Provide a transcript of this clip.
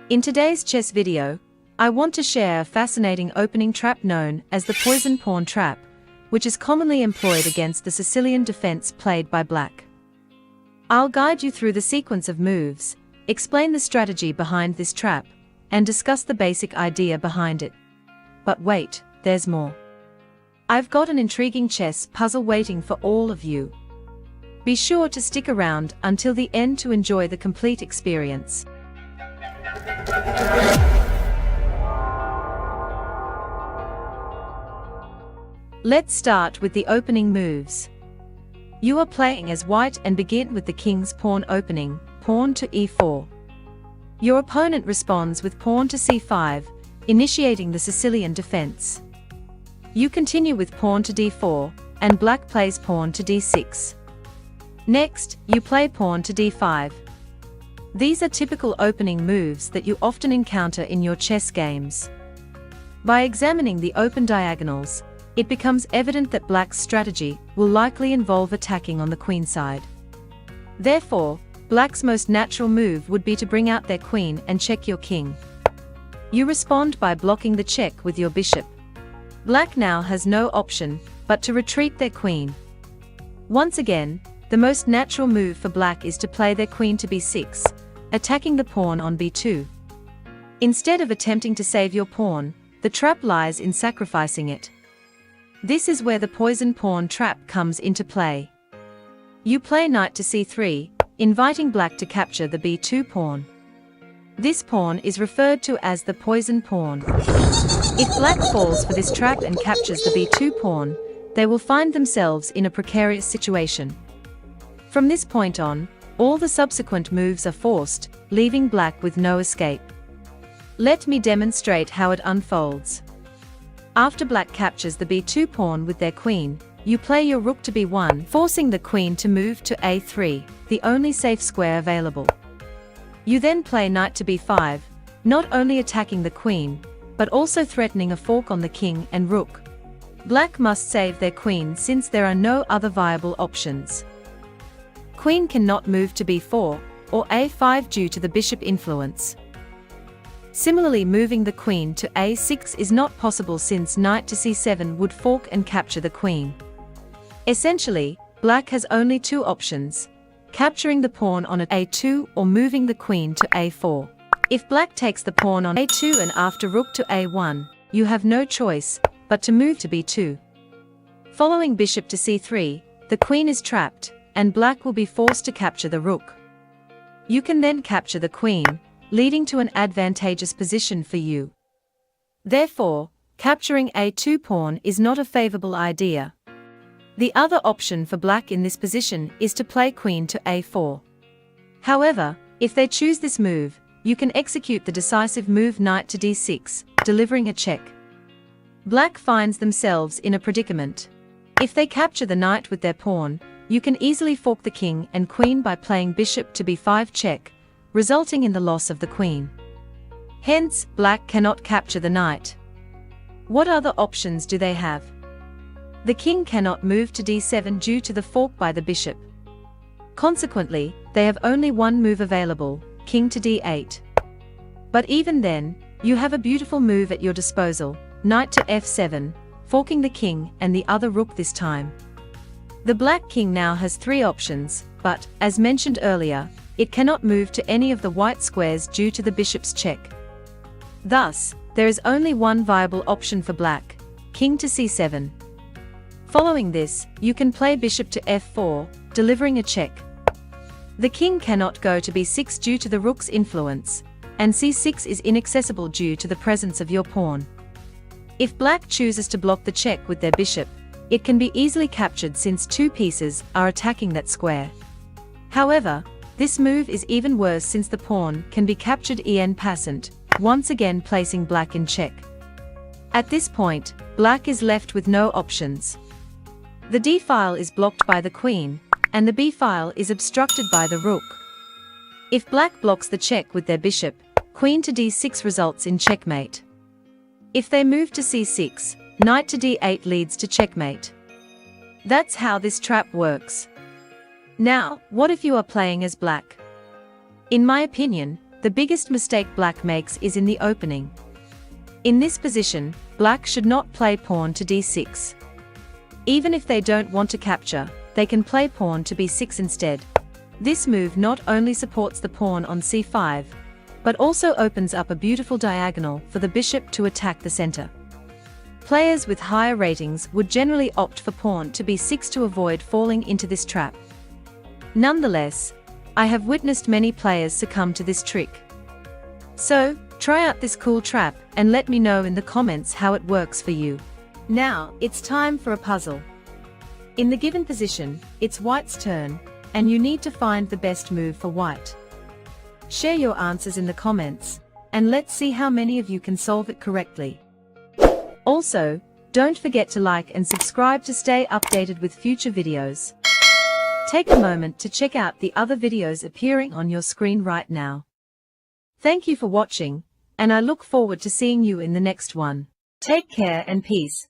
In today's chess video, I want to share a fascinating opening trap known as the poison pawn trap, which is commonly employed against the Sicilian defense played by black. I'll guide you through the sequence of moves, explain the strategy behind this trap, and discuss the basic idea behind it. But wait, there's more. I've got an intriguing chess puzzle waiting for all of you. Be sure to stick around until the end to enjoy the complete experience. Let's start with the opening moves. You are playing as white and begin with the king's pawn opening, pawn to e4. Your opponent responds with pawn to c5, initiating the Sicilian defense. You continue with pawn to d4, and black plays pawn to d6. Next, you play pawn to d5. These are typical opening moves that you often encounter in your chess games. By examining the open diagonals, it becomes evident that black's strategy will likely involve attacking on the queen side. Therefore, black's most natural move would be to bring out their queen and check your king. You respond by blocking the check with your bishop. Black now has no option but to retreat their queen. Once again, the most natural move for black is to play their queen to b6, attacking the pawn on b2. Instead of attempting to save your pawn, the trap lies in sacrificing it. This is where the poison pawn trap comes into play. You play knight to c3, inviting black to capture the b2 pawn. This pawn is referred to as the poison pawn. If black falls for this trap and captures the b2 pawn, they will find themselves in a precarious situation. From this point on, all the subsequent moves are forced, leaving black with no escape. Let me demonstrate how it unfolds. After black captures the b2 pawn with their queen, you play your rook to b1, forcing the queen to move to a3, the only safe square available. You then play knight to b5, not only attacking the queen, but also threatening a fork on the king and rook. Black must save their queen since there are no other viable options. Queen cannot move to b4 or a5 due to the bishop influence. Similarly, moving the queen to a6 is not possible since knight to c7 would fork and capture the queen. Essentially, black has only two options: capturing the pawn on at a2 or moving the queen to a4. If black takes the pawn on a2 and after rook to a1, you have no choice but to move to b2. Following bishop to c3, the queen is trapped, and black will be forced to capture the rook. You can then capture the queen, leading to an advantageous position for you. Therefore, capturing a2 pawn is not a favorable idea. The other option for black in this position is to play queen to a4. However, if they choose this move, you can execute the decisive move knight to d6, delivering a check. Black finds themselves in a predicament. If they capture the knight with their pawn, you can easily fork the king and queen by playing bishop to b5 check, resulting in the loss of the queen. Hence, black cannot capture the knight. What other options do they have? The king cannot move to d7 due to the fork by the bishop. Consequently, they have only one move available, king to d8. But even then, you have a beautiful move at your disposal, knight to f7, forking the king and the other rook this time. The black king now has three options, but, as mentioned earlier, it cannot move to any of the white squares due to the bishop's check. Thus, there is only one viable option for black, king to c7. Following this, you can play bishop to f4, delivering a check. The king cannot go to b6 due to the rook's influence, and c6 is inaccessible due to the presence of your pawn. If black chooses to block the check with their bishop, it can be easily captured since two pieces are attacking that square. However, this move is even worse since the pawn can be captured en passant, once again placing black in check. At this point, black is left with no options. The d file is blocked by the queen, and the b file is obstructed by the rook. If black blocks the check with their bishop, queen to d6 results in checkmate. If they move to c6, knight to d8 leads to checkmate. That's how this trap works. Now, what if you are playing as black? In my opinion, The biggest mistake black makes is in the opening. In this position, black should not play pawn to d6. Even if they don't want to capture, they can play pawn to b6 instead. This move not only supports the pawn on c5, but also opens up a beautiful diagonal for the bishop to attack the center. Players with higher ratings would generally opt for pawn to b6 to avoid falling into this trap. Nonetheless, I have witnessed many players succumb to this trick. So, try out this cool trap and let me know in the comments how it works for you. Now, it's time for a puzzle. In the given position, it's white's turn, and you need to find the best move for white. Share your answers in the comments, and let's see how many of you can solve it correctly. Also, don't forget to like and subscribe to stay updated with future videos. Take a moment to check out the other videos appearing on your screen right now. Thank you for watching, and I look forward to seeing you in the next one. Take care and peace.